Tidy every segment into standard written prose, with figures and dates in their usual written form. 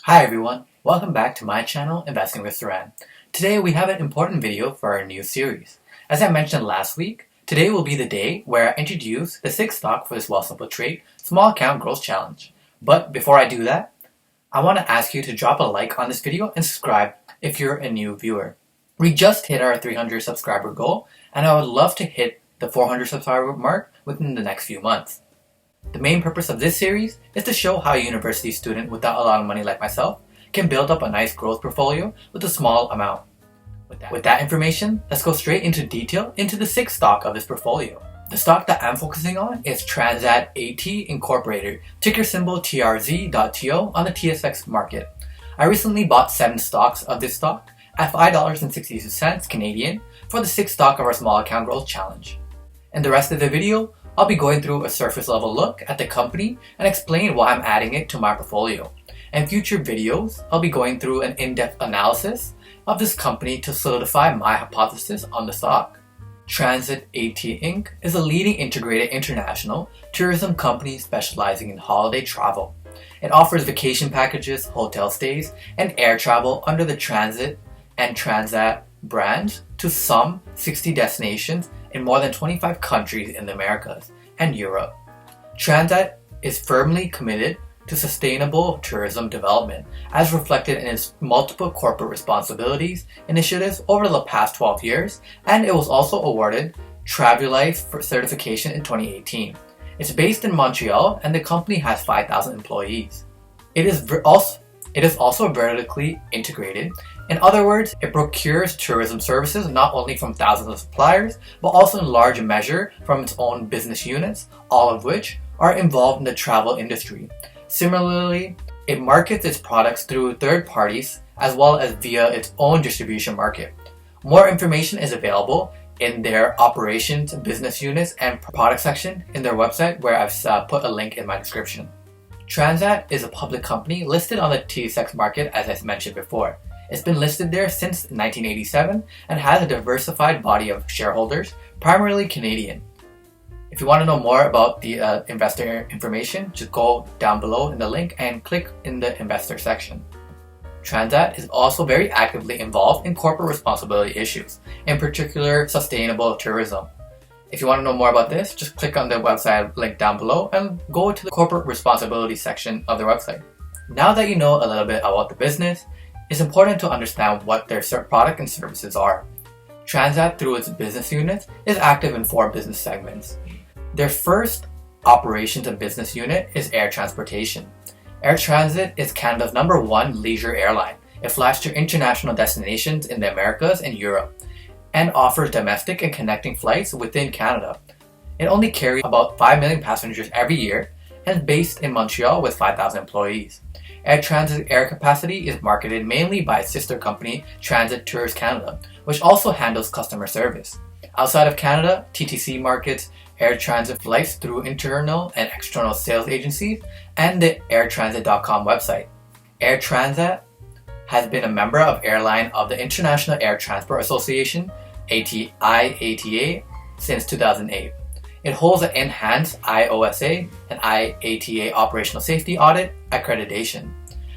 Hi everyone, welcome back to my channel, Investing with Saran. Today we have an important video for our new series. As I mentioned last week, today will be the day where I introduce the 6th stock for this Wealthsimple Trade Small Account Growth Challenge. But before I do that, I want to ask you to drop a like on this video and subscribe if you're a new viewer. We just hit our 300 subscriber goal, and I would love to hit the 400 subscriber mark within the next few months. The main purpose of this series is to show how a university student without a lot of money like myself can build up a nice growth portfolio with a small amount. With that information, let's go straight into detail into the 6th stock of this portfolio. The stock that I'm focusing on is Transat AT Incorporated, ticker symbol TRZ.TO on the TSX market. I recently bought 7 stocks of this stock at $5.62 Canadian for the 6th stock of our Small Account Growth Challenge. In the rest of the video, I'll be going through a surface level look at the company and explain why I'm adding it to my portfolio. In future videos, I'll be going through an in-depth analysis of this company to solidify my hypothesis on the stock. Transat AT Inc. is a leading integrated international tourism company specializing in holiday travel. It offers vacation packages, hotel stays, and air travel under the Transat and Transat brands to some 60 destinations in more than 25 countries in the Americas and Europe. Transat is firmly committed to sustainable tourism development, as reflected in its multiple corporate responsibilities initiatives over the past 12 years, and it was also awarded Travulife for certification in 2018. It's based in Montreal, and the company has 5,000 employees. It is also vertically integrated. In other words, it procures tourism services not only from thousands of suppliers, but also in large measure from its own business units, all of which are involved in the travel industry. Similarly, it markets its products through third parties as well as via its own distribution market. More information is available in their operations, business units, and product section in their website, where I've put a link in my description. Transat is a public company listed on the TSX market, as I mentioned before. It's been listed there since 1987 and has a diversified body of shareholders, primarily Canadian. If you want to know more about the investor information, just go down below in the link and click in the investor section. Transat is also very actively involved in corporate responsibility issues, in particular sustainable tourism. If you want to know more about this, just click on the website link down below and go to the corporate responsibility section of their website. Now that you know a little bit about the business, it's important to understand what their product and services are. Transat, through its business units, is active in 4 business segments. Their first operations and business unit is air transportation. Air Transat is Canada's #1 leisure airline. It flies to international destinations in the Americas and Europe, and offers domestic and connecting flights within Canada. It only carries about 5 million passengers every year and is based in Montreal with 5,000 employees. Air Transat's air capacity is marketed mainly by its sister company, Transat Tours Canada, which also handles customer service. Outside of Canada, TTC markets Air Transat flights through internal and external sales agencies and the airtransit.com website. Air Transat has been a member of Airline of the International Air Transport Association, IATA, since 2008. It holds an enhanced IOSA and IATA Operational Safety Audit accreditation.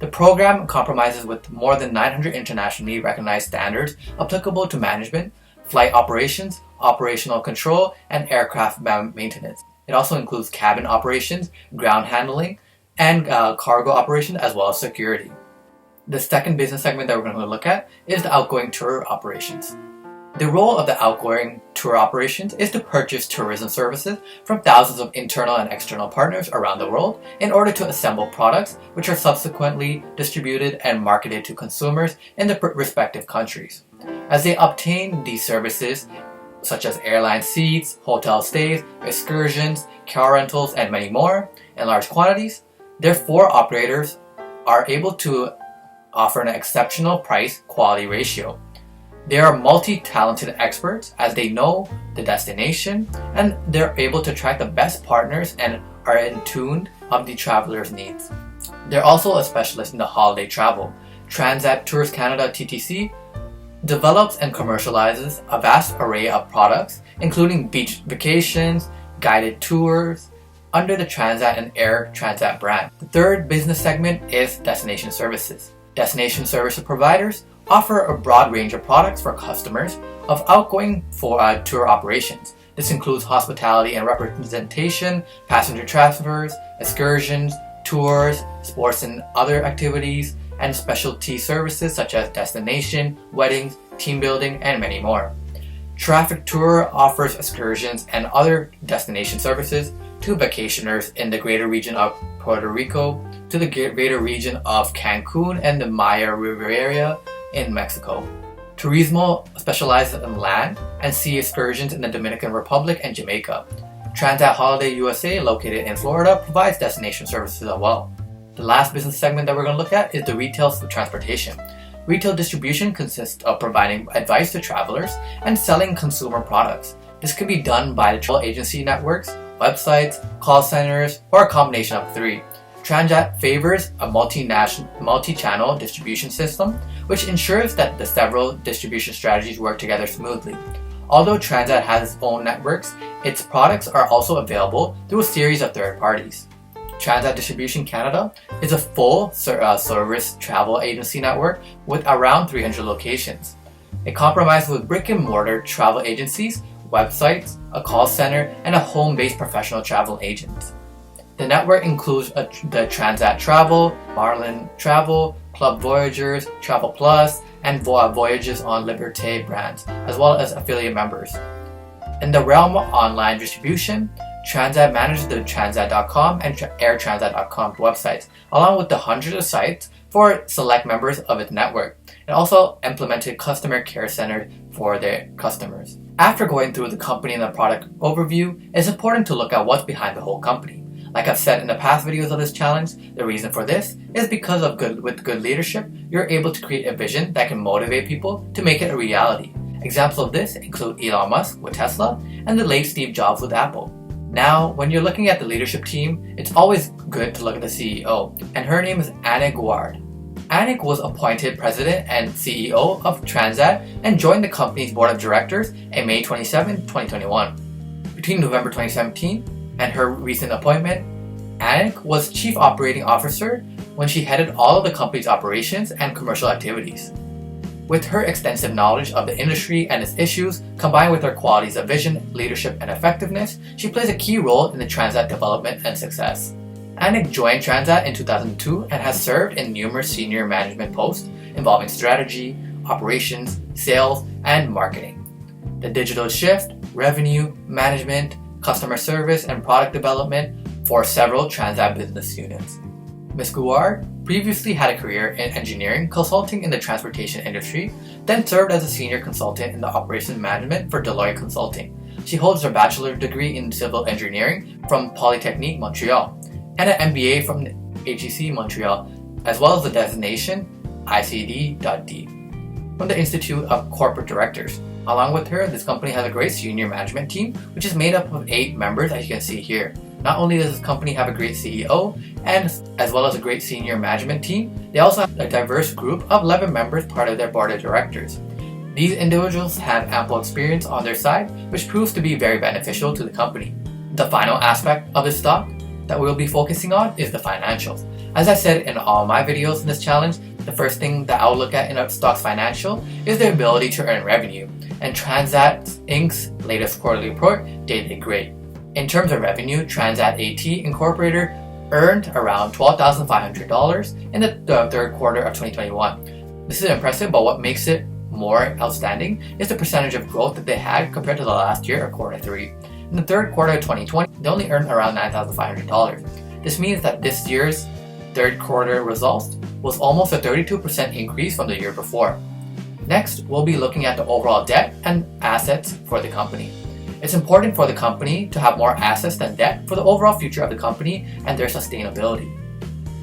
The program compromises with more than 900 internationally recognized standards applicable to management, flight operations, operational control, and aircraft maintenance. It also includes cabin operations, ground handling, and cargo operations, as well as security. The second business segment that we're going to look at is the outgoing tour operations. The role of the outgoing tour operations is to purchase tourism services from thousands of internal and external partners around the world in order to assemble products which are subsequently distributed and marketed to consumers in the respective countries. As they obtain these services, such as airline seats, hotel stays, excursions, car rentals, and many more, in large quantities, their 4 operators are able to offer an exceptional price-quality ratio. They are multi-talented experts as they know the destination, and they're able to attract the best partners and are in tune of the traveler's needs. They're also a specialist in the holiday travel. Transat Tours Canada TTC develops and commercializes a vast array of products, including beach vacations, guided tours, under the Transat and Air Transat brand. The third business segment is destination services. Destination service providers offer a broad range of products for customers of outgoing tour operations. This includes hospitality and representation, passenger transfers, excursions, tours, sports and other activities, and specialty services such as destination, weddings, team building, and many more. Traffic Tour offers excursions and other destination services to vacationers in the greater region of Puerto Rico, to the greater region of Cancun and the Maya Riviera in Mexico. Turismo specializes in land and sea excursions in the Dominican Republic and Jamaica. Transat Holiday USA, located in Florida, provides destination services as well. The last business segment that we're going to look at is the retail transportation. Retail distribution consists of providing advice to travelers and selling consumer products. This can be done by the travel agency networks, websites, call centers, or a combination of three. Transat favors a multi-channel distribution system, which ensures that the several distribution strategies work together smoothly. Although Transat has its own networks, its products are also available through a series of third parties. Transat Distribution Canada is a full service travel agency network with around 300 locations. It compromises with brick-and-mortar travel agencies, websites, a call center, and a home-based professional travel agent. The network includes the Transat Travel, Marlin Travel, Club Voyagers, Travel Plus, and Voyages on Liberté brands, as well as affiliate members. In the realm of online distribution, Transat manages the Transat.com and AirTransat.com websites, along with the hundreds of sites for select members of its network. It also implemented customer care centers for their customers. After going through the company and the product overview, it's important to look at what's behind the whole company. Like I've said in the past videos of this challenge, the reason for this is because of with good leadership, you're able to create a vision that can motivate people to make it a reality. Examples of this include Elon Musk with Tesla and the late Steve Jobs with Apple. Now, when you're looking at the leadership team, it's always good to look at the CEO, and her name is Annick Guard. Annick was appointed president and CEO of Transat and joined the company's board of directors in May 27, 2021. Between November 2017 and her recent appointment, Annick was Chief Operating Officer when she headed all of the company's operations and commercial activities. With her extensive knowledge of the industry and its issues, combined with her qualities of vision, leadership, and effectiveness, she plays a key role in the Transat development and success. Annick joined Transat in 2002 and has served in numerous senior management posts involving strategy, operations, sales, and marketing. The digital shift, revenue, management, customer service, and product development for several Transat business units. Ms. Guard previously had a career in engineering consulting in the transportation industry, then served as a senior consultant in the operations management for Deloitte Consulting. She holds her bachelor's degree in civil engineering from Polytechnique Montreal and an MBA from HEC Montreal, as well as the designation ICD.D from the Institute of Corporate Directors. Along with her, this company has a great senior management team, which is made up of 8 members, as you can see here. Not only does this company have a great CEO, and as well as a great senior management team, they also have a diverse group of 11 members part of their board of directors. These individuals have ample experience on their side, which proves to be very beneficial to the company. The final aspect of the stock that we'll be focusing on is the financials. As I said in all my videos in this challenge, the first thing that I'll look at in a stock's financial is their ability to earn revenue, and Transat Inc.'s latest quarterly report did great. In terms of revenue, Transat AT Incorporated earned around $12,500 in the third quarter of 2021. This is impressive, but what makes it more outstanding is the percentage of growth that they had compared to the last year or quarter 3. In the third quarter of 2020, they only earned around $9,500. This means that this year's third quarter results was almost a 32% increase from the year before. Next, we'll be looking at the overall debt and assets for the company. It's important for the company to have more assets than debt for the overall future of the company and their sustainability.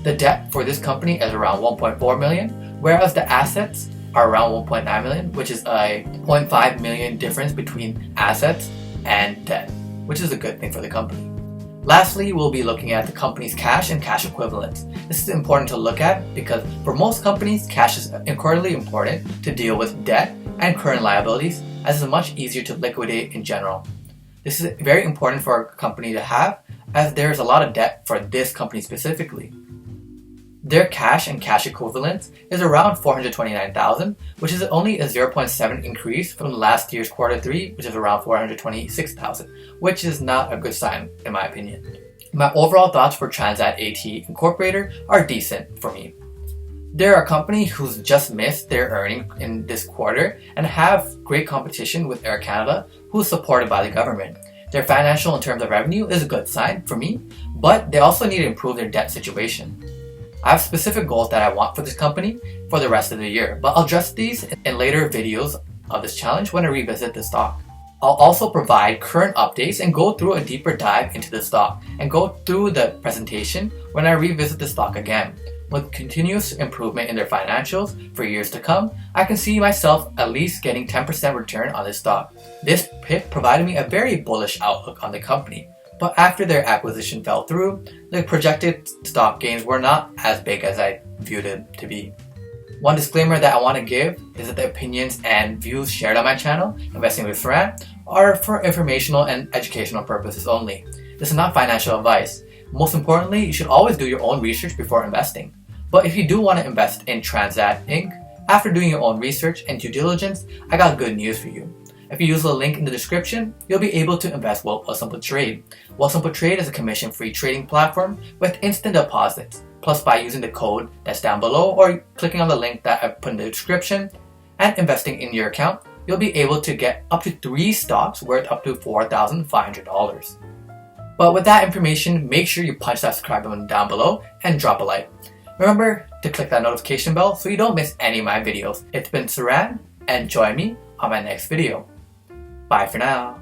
The debt for this company is around $1.4 million, whereas the assets are around $1.9 million, which is a $0.5 million difference between assets and debt, which is a good thing for the company. Lastly, we'll be looking at the company's cash and cash equivalents. This is important to look at because for most companies, cash is incredibly important to deal with debt and current liabilities, as it's much easier to liquidate in general. This is very important for a company to have, as there's a lot of debt for this company specifically. Their cash and cash equivalents is around $429,000, which is only a 0.7 increase from last year's quarter 3, which is around $426,000, which is not a good sign in my opinion. My overall thoughts for Transat AT Incorporated are decent for me. They're a company who's just missed their earnings in this quarter and have great competition with Air Canada, who's supported by the government. Their financial in terms of revenue is a good sign for me, but they also need to improve their debt situation. I have specific goals that I want for this company for the rest of the year, but I'll address these in later videos of this challenge when I revisit the stock. I'll also provide current updates and go through a deeper dive into the stock and go through the presentation when I revisit the stock again. With continuous improvement in their financials for years to come, I can see myself at least getting 10% return on this stock. This pick provided me a very bullish outlook on the company, but after their acquisition fell through, the projected stock gains were not as big as I viewed it to be. One disclaimer that I want to give is that the opinions and views shared on my channel, Investing with Fran, are for informational and educational purposes only. This is not financial advice. Most importantly, you should always do your own research before investing. But if you do want to invest in Transat Inc., after doing your own research and due diligence, I got good news for you. If you use the link in the description, you'll be able to invest with Wealthsimple Trade. Wealthsimple Trade is a commission-free trading platform with instant deposits. Plus, by using the code that's down below or clicking on the link that I put in the description and investing in your account, you'll be able to get up to 3 stocks worth up to $4,500. But with that information, make sure you punch that subscribe button down below and drop a like. Remember to click that notification bell so you don't miss any of my videos. It's been Saran, and join me on my next video. Bye for now.